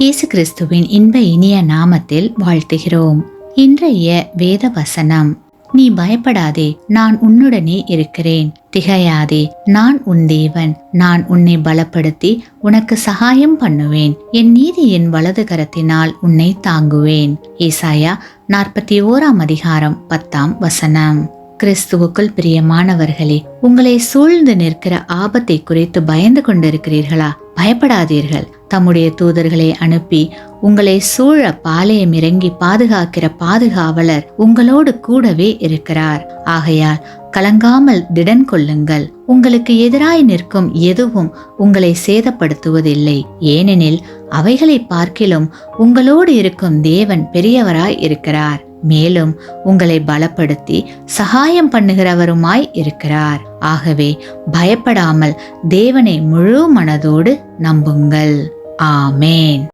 இயேசு கிறிஸ்துவின் இன்ப இனிய நாமத்தில் வாழ்த்துகிறோம். இன்றைய வேத வசனம்: நீ பயப்படாதே, நான் உன்னுடனே இருக்கிறேன். திகையாதே, நான் உன் தேவன். நான் உன்னை பலப்படுத்தி உனக்கு சகாயம் பண்ணுவேன். என் நீதியின் வலது கரத்தினால் உன்னை தாங்குவேன். ஏசாயா 41:10. கிறிஸ்துவுக்குள் பிரியமானவர்களே, உங்களை சூழ்ந்து நிற்கிற ஆபத்தை குறித்து பயந்து கொண்டிருக்கிறீர்களா? பயப்படாதீர்கள். தம்முடைய தூதர்களை அனுப்பி உங்களை சூழ பாளையம் இறங்கி பாதுகாக்கிற பாதுகாவலர் உங்களோடு கூடவே இருக்கிறார். ஆகையால் கலங்காமல் திடன் கொள்ளுங்கள். உங்களுக்கு எதிராய் நிற்கும் எதுவும் உங்களை சேதப்படுத்துவதில்லை. ஏனெனில் அவைகளை பார்க்கிலும் உங்களோடு இருக்கும் தேவன் பெரியவராய் இருக்கிறார். மேலும் உங்களை பலப்படுத்தி சகாயம் பண்ணுகிறவருமாய் இருக்கிறார். ஆகவே பயப்படாமல் தேவனை முழு மனதோடு நம்புங்கள். ஆமேன்.